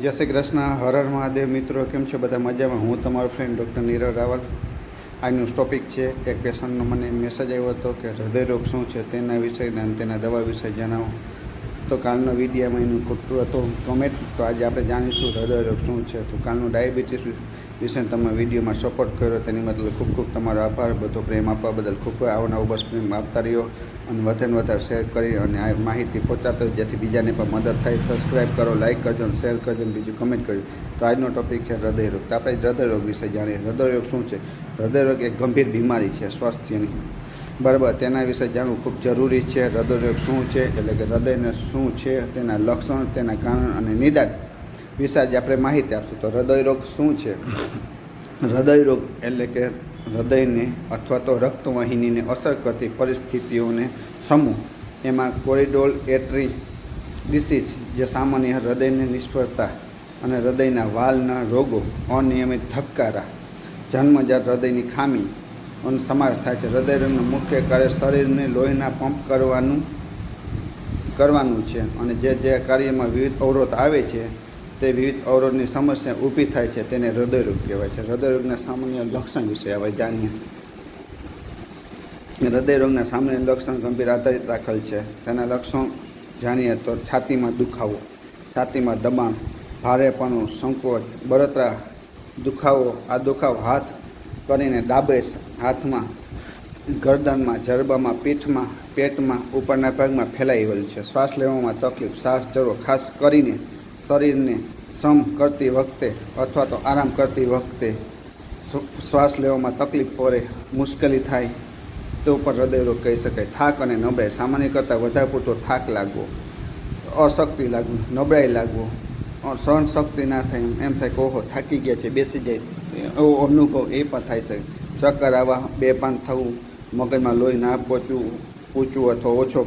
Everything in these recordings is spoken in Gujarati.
જય શ્રી કૃષ્ણ. હર હર મહાદેવ. મિત્રો કેમ છો? બધા મજામાં? હું તમારો ફ્રેન્ડ ડૉક્ટર નીરવ રાવલ. આજનો ટૉપિક છે, એક પેશન્ટનો મને મેસેજ આવ્યો હતો કે હૃદયરોગ શું છે તેના વિશે અને તેના દવા વિશે જણાવો. તો કાલનો વિડીયોમાં એનું ખોટું હતું કોમેન્ટ. તો આજે આપણે જાણીશું હૃદયરોગ શું છે. તો કાલનું ડાયાબિટીસ વિશે તમે વિડીયોમાં સપોર્ટ કર્યો તેની બદલ ખૂબ ખૂબ તમારો આભાર. બધો પ્રેમ આપવા બદલ ખૂબ ખૂબ આવો નવો બસ પ્રેમ આપતા રહ્યો અને વધારે વધારે શેર કરી અને આ માહિતી પહોંચાડતો જેથી બીજાને પણ મદદ થાય. સબસ્ક્રાઈબ કરો, લાઇક કરજો અને શેર કરજો અને બીજું કમેન્ટ કરજો. તો આજનો ટૉપિક છે હૃદયરોગ. તો આપણે હૃદયરોગ વિશે જાણીએ. હૃદયરોગ શું છે? હૃદયરોગ એક ગંભીર બીમારી છે સ્વાસ્થ્યની, બરાબર. તેના વિશે જાણવું ખૂબ જરૂરી છે. હૃદયરોગ શું છે એટલે કે હૃદયને શું છે, તેના લક્ષણ, તેના કારણ અને નિદાન વિશે આજે આપણે માહિતી આપશું. તો હૃદયરોગ શું છે? હૃદયરોગ એટલે કે હૃદયને અથવા તો રક્તવાહિનીને અસર કરતી પરિસ્થિતિઓને સમૂહ. એમાં કોરિડોલ એટ્રી ડિસીઝ જે સામાન્ય હૃદયની નિષ્ફળતા અને હૃદયના વાલ્વના રોગો, અનિયમિત ધબકારા, જન્મજાત હૃદયની ખામી નો સમાવેશ થાય છે. હૃદયરોગનું મુખ્ય કાર્ય શરીરને લોહીના પંપ કરવાનું છે અને જે કાર્યમાં વિવિધ અવરોધ આવે છે તે વિવિધ અવરોધની સમસ્યા ઊભી થાય છે તેને હૃદયરોગ કહેવાય છે. હૃદયરોગના સામાન્ય લક્ષણ વિશે હવે જાણીએ. હૃદયરોગના સામાન્ય લક્ષણ ગંભીર આધારિત રાખેલ છે. તેના લક્ષણ જાણીએ તો છાતીમાં દુખાવો, છાતીમાં દબાણ, ભારેપણું, સંકોચ, બળતરા, દુખાવો. આ દુખાવો હાથ કરીને દાબે છે. હાથમાં, ગરદનમાં, જડબામાં, પીઠમાં, પેટમાં, ઉપરના ભાગમાં ફેલાયેલ છે. શ્વાસ લેવામાં તકલીફ, શ્વાસ ચડવો, ખાસ કરીને શરીરને શ્રમ કરતી વખતે અથવા તો આરામ કરતી વખતે શ્વાસ લેવામાં તકલીફ પડે, મુશ્કેલી થાય તો પણ હૃદયરોગ કહી શકાય. થાક અને નબળાઈ, સામાન્ય કરતાં વધારે પૂરતો થાક લાગવો, અશક્તિ લાગવું, નબળાઈ લાગવો, સહનશક્તિ ના થાય, એમ થાય કે ઓહો થાકી ગયા છે, બેસી જાય એવો અનુભવ એ પણ થાય છે. ચક્કર આવવા, બેભાન થવું, મગજમાં લોહી ના પહોંચવું, પૂછવું અથવા ઓછો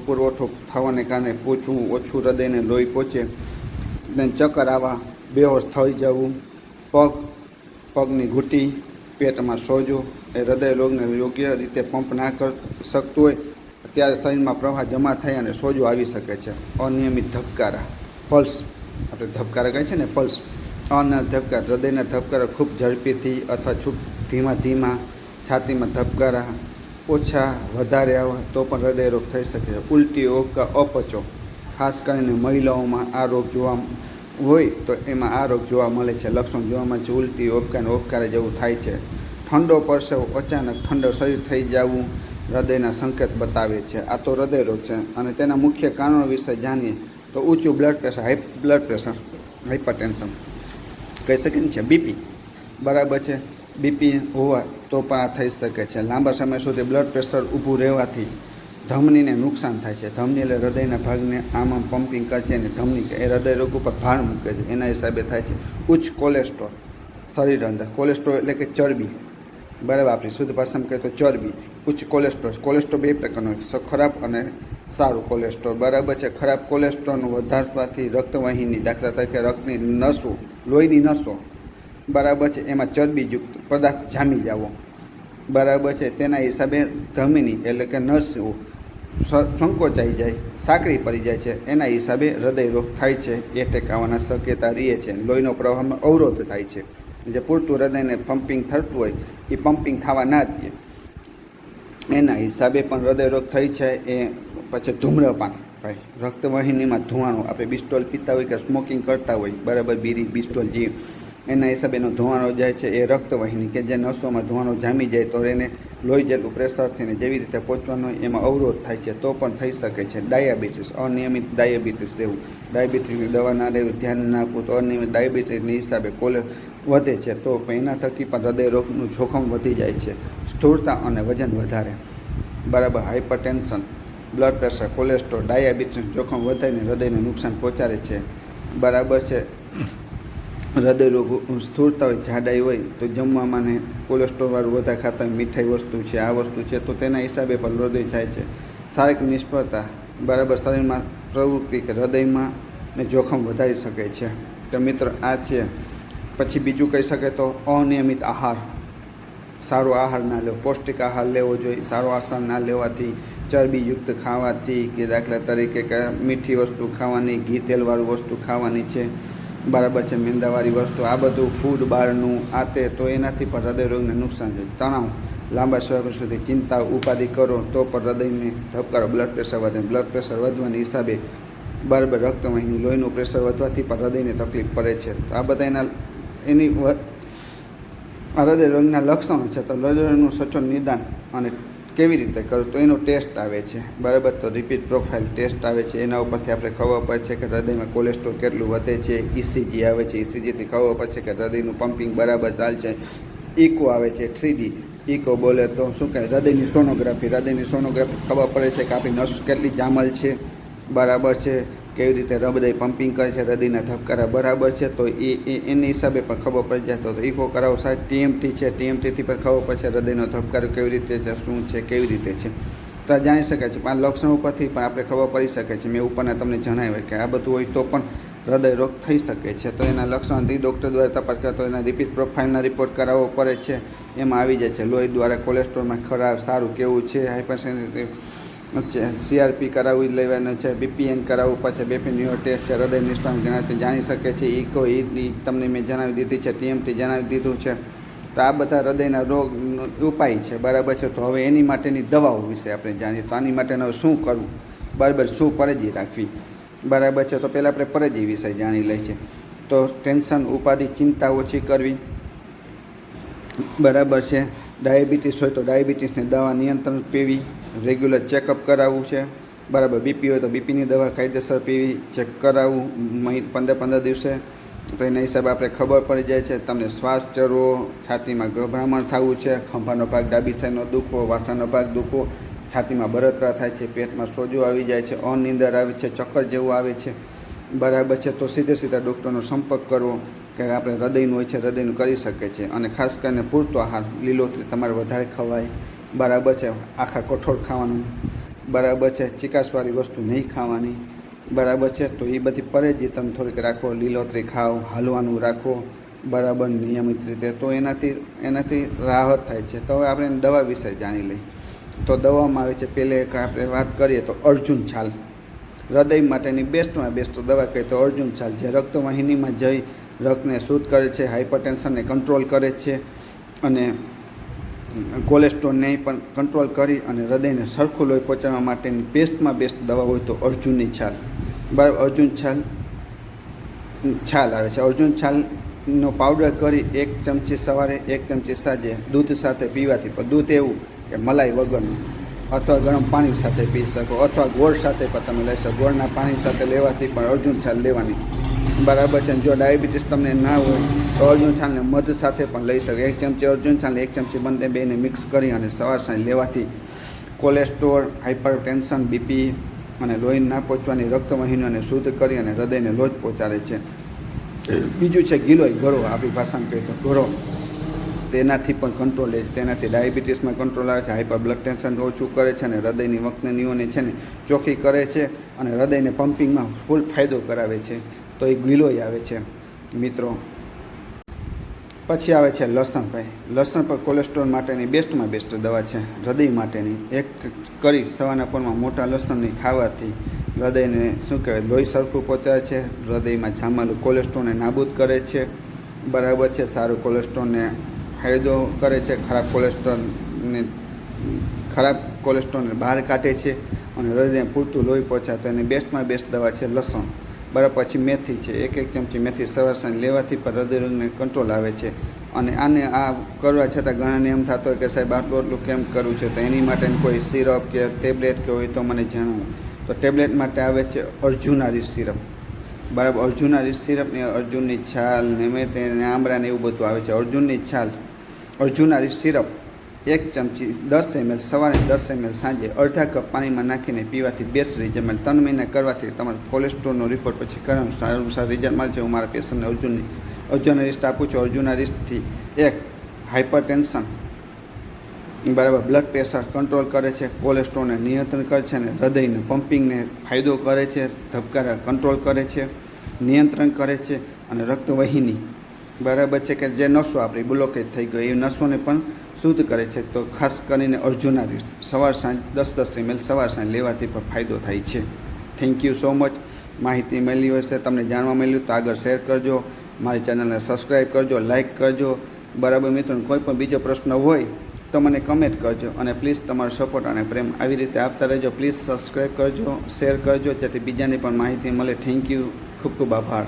પુરવઠો થવાને કારણે પૂછવું, ઓછું હૃદયને લોહી પહોંચે, ચક્કર આવવા, બેહોશ થઈ જવું, પગની ઘૂંટી, પેટમાં સોજો. એ હૃદયરોગને યોગ્ય રીતે પંપ ના કરી શકતું હોય ત્યારે શરીરમાં પ્રવાહ જમા થાય અને સોજો આવી શકે છે. અનિયમિત ધબકારા, પલ્સ, આપણે ધબકારા કહે છે ને, પલ્સ, અનિયમિત ધબકારા, હૃદયના ધબકારા ખૂબ ઝડપીથી અથવા ધીમા ધીમા, છાતીમાં ધબકારા ઓછા વધારે આવે તો પણ હૃદયરોગ થઈ શકે છે. ઉલટીઓ કે અપચો, ખાસ કરીને મહિલાઓમાં આ રોગ જોવા હોય તો એમાં આ રોગ જોવા મળે છે. લક્ષણ જોવા મળે છે ઉલટી, ઓબકા અને ઓબકારા જેવું થાય છે. ઠંડો પરસેવો, અચાનક ઠંડો શરીર થઈ જવું હૃદયના સંકેત બતાવે છે. આ તો હૃદયરોગ છે. અને તેના મુખ્ય કારણો વિશે જાણીએ તો ઊંચું blood pressure, high blood pressure, hypertension કહી શકીએ છે. બીપી, બરાબર છે. બીપી હોવા તો પણ આ થઈ શકે છે. લાંબા સમય સુધી બ્લડ પ્રેશર ઊભું રહેવાથી ધમનીને નુકસાન થાય છે. ધમની એટલે હૃદયના ભાગને આમ પમ્પિંગ કરે છે અને ધમની એ હૃદયરોગ ઉપર ભાર મૂકે છે, એના હિસાબે થાય છે. ઉચ્ચ કોલેસ્ટ્રોલ શરીર અંદર, કોલેસ્ટ્રોલ એટલે કે ચરબી, બરાબર. આપણી શુદ્ધ ભાષામાં કહીએ તો ચરબી. ઉચ્ચ કોલેસ્ટ્રોલ, કોલેસ્ટ્રોલ બે પ્રકારનો, ખરાબ અને સારું કોલેસ્ટ્રોલ, બરાબર છે. ખરાબ કોલેસ્ટ્રોલનું વધારવાથી રક્તવાહિની, દાખલા તરીકે રક્તની નસો, લોહીની નસો, બરાબર છે, એમાં ચરબીયુક્ત પદાર્થ જામી જવો, બરાબર છે. તેના હિસાબે ધમની એટલે કે નસો સંકોચાઈ જાય, સાંકડી પડી જાય છે. એના હિસાબે હૃદયરોગ થાય છે. એટેક આવવાના શક્યતા રહે છે. લોહીનો પ્રવાહમાં અવરોધ થાય છે. જે પૂરતું હૃદયને પમ્પિંગ થતું હોય એ પમ્પિંગ થવા ના દે, એના હિસાબે પણ હૃદયરોગ થઈ છે. એ પછી ધૂમ્રપાન, ભાઈ, રક્તવાહિનીમાં ધુવાણો, આપણે બિસ્ટોલ પીતા હોય કે સ્મોકિંગ કરતા હોય, બરાબર, બીડી, બિસ્ટોલ જે, એના હિસાબે એનો ધુવાણો જાય છે. એ રક્તવાહિની કે જે નસોમાં ધુવાણો જામી જાય તો એને લોહી જેટલું પ્રેશર થઈને જેવી રીતે પહોંચવાનું હોય એમાં અવરોધ થાય છે તો પણ થઈ શકે છે. ડાયાબિટીસ, અનિયમિત ડાયાબિટીસ રહેવું, ડાયાબિટીસની દવા ના લેવું, ધ્યાન ના આપવું તો અનિયમિત ડાયાબિટીસની હિસાબે વધે છે તો એના થકી પણ હૃદયરોગનું જોખમ વધી જાય છે. સ્થૂળતા અને વજન વધારે, બરાબર. હાઇપરટેન્શન, બ્લડ પ્રેશર, કોલેસ્ટ્રોલ, ડાયાબિટીસનું જોખમ વધારીને હૃદયને નુકસાન પહોંચાડે છે, બરાબર છે. હૃદયરોગ સ્થૂળતા હોય, જાડાઈ હોય તો જમવામાં ને કોલેસ્ટ્રોલવાળું વધારે ખાતા હોય, મીઠાઈ વસ્તુ છે, આ વસ્તુ છે તો તેના હિસાબે પણ હૃદય થાય છે. શારીરિક નિષ્ફળતા, બરાબર, શરીરમાં પ્રવૃત્તિ કે હૃદયમાં ને જોખમ વધારી શકે છે. તો મિત્રો આ છે. પછી બીજું કહી શકે તો અનિયમિત આહાર, સારો આહાર ના લેવો, પૌષ્ટિક આહાર લેવો જોઈએ. સારો આહાર ના લેવાથી, ચરબીયુક્ત ખાવાથી, કે દાખલા તરીકે કે મીઠી વસ્તુ ખાવાની, ઘી તેલવાળું વસ્તુ ખાવાની છે, બરાબર છે, મેંદાવાળી વસ્તુ, આ બધું ફૂડ બહારનું આ તે, તો એનાથી પણ હૃદયરોગને નુકસાન છે. તણાવ, લાંબા સમય સુધી ચિંતા ઉપાધિ કરો તો પણ હૃદયને ધબકારો, બ્લડ પ્રેશર વધે. બ્લડ પ્રેશર વધવાની હિસાબે બરાબર રક્તવાહિની, લોહીનું પ્રેશર વધવાથી પણ હૃદયને તકલીફ પડે છે. તો આ બધા એની હૃદય રોગના લક્ષણો છે. તો હૃદયરોગનું સચોટ નિદાન અને કેવી રીતે કરવું, તો એનો ટેસ્ટ આવે છે, બરાબર. તો રિપીટ પ્રોફાઇલ ટેસ્ટ આવે છે, એના ઉપરથી આપણે ખબર પડે છે કે હૃદયમાં કોલેસ્ટ્રોલ કેટલું વધે છે. ઇસીજી આવે છે, ઇસીજીથી ખબર પડે છે કે હૃદયનું પમ્પિંગ બરાબર ચાલશે. ઇકો આવે છે, 3D ઇકો બોલે તો શું કહે, હૃદયની સોનોગ્રાફી. હૃદયની સોનોગ્રાફી ખબર પડે છે કે આપણી નસ કેટલી જામલ છે, બરાબર છે, કેવી રીતે હૃદય પમ્પિંગ કરે છે, હૃદયના ધબકારા બરાબર છે. તો એની હિસાબે પણ ખબર પડી જાય. તો ઇકો કરાવો સાહેબ. ટીએમટી છે, ટીએમટીથી પણ ખબર પડશે હૃદયનો ધબકારો કેવી રીતે છે, શું છે, કેવી રીતે છે. તો આ જાણી શકાય છે. પણ આ લક્ષણો ઉપરથી પણ આપણે ખબર પડી શકે છે. મેં ઉપરના તમને જણાવ્યું કે આ બધું હોય તો પણ હૃદય રોગ થઈ શકે છે. તો એના લક્ષણો ડૉક્ટર દ્વારા તપાસ કરે તો એના રિપીટ પ્રોફાઇલના રિપોર્ટ કરાવવો પડે છે. એમાં આવી જાય છે લોહી દ્વારા કોલેસ્ટ્રોલમાં ખરાબ સારું કેવું છે, હાઇપરસેન્સિટિવ છે, CRP કરાવી લેવાનું છે, BPN કરાવવું પછી બેફિન્યુઅર ટેસ્ટ છે, હૃદય નિષ્ણાત જેનાથી જાણી શકે છે. ઇકો તમને મેં જણાવી દીધી છે, TMT જણાવી દીધું છે. તો આ બધા હૃદયના રોગનો ઉપાય છે, બરાબર છે. તો હવે એની માટેની દવાઓ વિશે આપણે જાણીએ. તો આની માટેનું શું કરવું, બરાબર, શું પરેજી રાખવી, બરાબર છે. તો પહેલાં આપણે પરેજી વિશે જાણી લઈએ છીએ. તો ટેન્શન, ઉપાધિ, ચિંતા ઓછી કરવી, બરાબર છે. ડાયાબિટીસ હોય તો ડાયાબિટીસની દવા નિયંત્રણ પીવી, રેગ્યુલર ચેકઅપ કરાવવું છે, બરાબર. બીપી હોય તો બીપીની દવા કાયદેસર પીવી, ચેક કરાવવું 15 દિવસે. તો એના હિસાબે આપણે ખબર પડી જાય છે. તમને શ્વાસ ચડવો, છાતીમાં ગભરામણ થવું છે, ખંભાનો ભાગ ડાબી સાઈડનો દુખવો, વાસાનો ભાગ દુખવો, છાતીમાં બળતરા થાય છે, પેટમાં સોજો આવી જાય છે, અનિંદર આવે છે, ચક્કર જેવું આવે છે, બરાબર છે. તો સીધા ડૉક્ટરનો સંપર્ક કરવો કે આપણે હૃદયનું હોય છે, હૃદયનું કરી શકે છે. અને ખાસ કરીને પૂરતો આહાર, લીલોતરી તમારે વધારે ખવાય, બરાબર છે. આખા કઠોળ ખાવાનું, બરાબર છે. ચીકાશવાળી વસ્તુ નહીં ખાવાની, બરાબર છે. તો એ બધી પરેજી તમે થોડીક રાખો, લીલોતરી ખાઓ, હાલવાનું રાખો, બરાબર, નિયમિત રીતે. તો એનાથી રાહત થાય છે. તો હવે આપણે દવા વિશે જાણી લઈએ. તો દવામાં આવે છે, પહેલે આપણે વાત કરીએ તો અર્જુન છાલ. હૃદય માટેની બેસ્ટમાં બેસ્ટ દવા કહીએ તો અર્જુન છાલ, જે રક્તવાહિનીમાં જઈ રક્તને શુદ્ધ કરે છે, હાઇપરટેન્શનને કંટ્રોલ કરે છે અને કોલેસ્ટ્રોલને પણ કંટ્રોલ કરી અને હૃદયને સરખું લોહી પહોંચાડવા માટેની બેસ્ટમાં બેસ્ટ દવા હોય તો અર્જુનની છાલ, બરાબર. અર્જુન છાલ આવે છે. અર્જુન છાલનો પાવડર કરી 1 ચમચી સવારે, 1 ચમચી સાંજે દૂધ સાથે પીવાથી, પણ દૂધ એવું કે મલાઈ વગરનું, અથવા ગરમ પાણી સાથે પી શકો, અથવા ગોળ સાથે પણ તમે લઈ શકો. ગોળના પાણી સાથે લેવાથી પણ અર્જુન છાલ લેવાની, બરાબર છે. જો ડાયાબિટીસ તમને ના હોય તો અર્જુન છાલને મધ સાથે પણ લઈ શકો. 1 ચમચી અર્જુન છાલ, 1 ચમચી બેને મિક્સ કરી અને સવાર સાંજ લેવાથી કોલેસ્ટ્રોલ, હાઇપરટેન્શન, બીપી અને લોહી ના પહોંચવાની રક્તવાહિનીઓને શુદ્ધ કરી અને હૃદયને લોહી પહોંચાડે છે. બીજું છે ગિલોય, ગળો, આપણી ભાષામાં કહીએ તો ગળો. તેનાથી પણ કંટ્રોલ લે છે. તેનાથી ડાયાબિટીસમાં કંટ્રોલ આવે છે, હાઇપર બ્લડ ટેન્શન ઓછું કરે છે અને હૃદયની વંકનીઓને છે ને ચોખ્ખી કરે છે અને હૃદયને પમ્પિંગમાં ફૂલ ફાયદો કરાવે છે. તો એ ગિલોય આવે છે મિત્રો. પછી આવે છે લસણ. ભાઈ, લસણ પર કોલેસ્ટ્રોલ માટેની બેસ્ટમાં બેસ્ટ દવા છે, હૃદય માટેની. એક કરી સવારના પોરમાં મોટા લસણની ખાવાથી હૃદયને શું કહેવાય, લોહી સરખું પહોંચાડે છે, હૃદયમાં જામેલું કોલેસ્ટ્રોલને નાબૂદ કરે છે, બરાબર છે. સારું કોલેસ્ટ્રોલને ફાયદો કરે છે, ખરાબ કોલેસ્ટ્રોલને બહાર કાઢે છે અને હૃદયને પૂરતું લોહી પહોંચાડે. તો એની બેસ્ટમાં બેસ્ટ દવા છે લસણ, બરાબર. પછી મેથી છે, 1 ચમચી મેથી સવાર સાંજ લેવાથી પણ હૃદયરોગને કંટ્રોલ આવે છે. અને આ કરવા છતાં ઘણાને એમ થતો હોય કે સાહેબ આટલું કેમ કરવું છે, તો એની માટે કોઈ સિરપ કે ટેબ્લેટ કે હોય તો મને જણાવો. તો ટેબ્લેટ માટે આવે છે અર્જુનારીસ સિરપ, બરાબર. અર્જુનારીસ સિરપને અર્જુનની છાલ ને આંબળા ને એવું બધું આવે છે. અર્જુનની છાલ, અર્જુનારીસ સિરપ 1 ચમચી 10 ml સવારે, 10 ml સાંજે, અડધા કપ પાણીમાં નાખીને પીવાથી બેસ્ટ રિઝલ્ટ મળે. 3 મહિના કરવાથી તમારો કોલેસ્ટ્રોલનો રિપોર્ટ પછી કરવાનું સારું રિઝલ્ટ મળશે. હું મારા પેશન્ટને અર્જુનારીસ આપું છું. અર્જુનારીસથી 1 હાઇપરટેન્શન, બરાબર, બ્લડ પ્રેશર કંટ્રોલ કરે છે, કોલેસ્ટ્રોલને નિયંત્રણ કરે છે અને હૃદયને પમ્પિંગને ફાયદો કરે છે, ધબકારા કંટ્રોલ કરે છે, નિયંત્રણ કરે છે અને રક્તવાહિની, બરાબર છે, કે જે નસો આપણી બ્લોકેજ થઈ ગઈ એ નસોને પણ શુદ્ધ કરે છે. તો ખાસ કરીને અર્જુનારીસ સવાર સાંજ 10 ml સવાર સાંજ લેવાથી પણ ફાયદો થાય છે. Thank you so much. માહિતી મળી હશે, તમને જાણવા મળ્યું તો આગળ શેર કરજો, મારી ચેનલને સબસ્ક્રાઈબ કરજો, લાઇક કરજો. બરાબર મિત્રો, કોઈ પણ બીજો પ્રશ્ન હોય તો મને કમેન્ટ કરજો અને પ્લીઝ તમારો સપોર્ટ અને પ્રેમ આવી રીતે આપતા રહેજો. પ્લીઝ સબસ્ક્રાઈબ કરજો, શેર કરજો, જેથી બીજાને પણ માહિતી મળે. થેન્ક યુ, ખૂબ ખૂબ આભાર.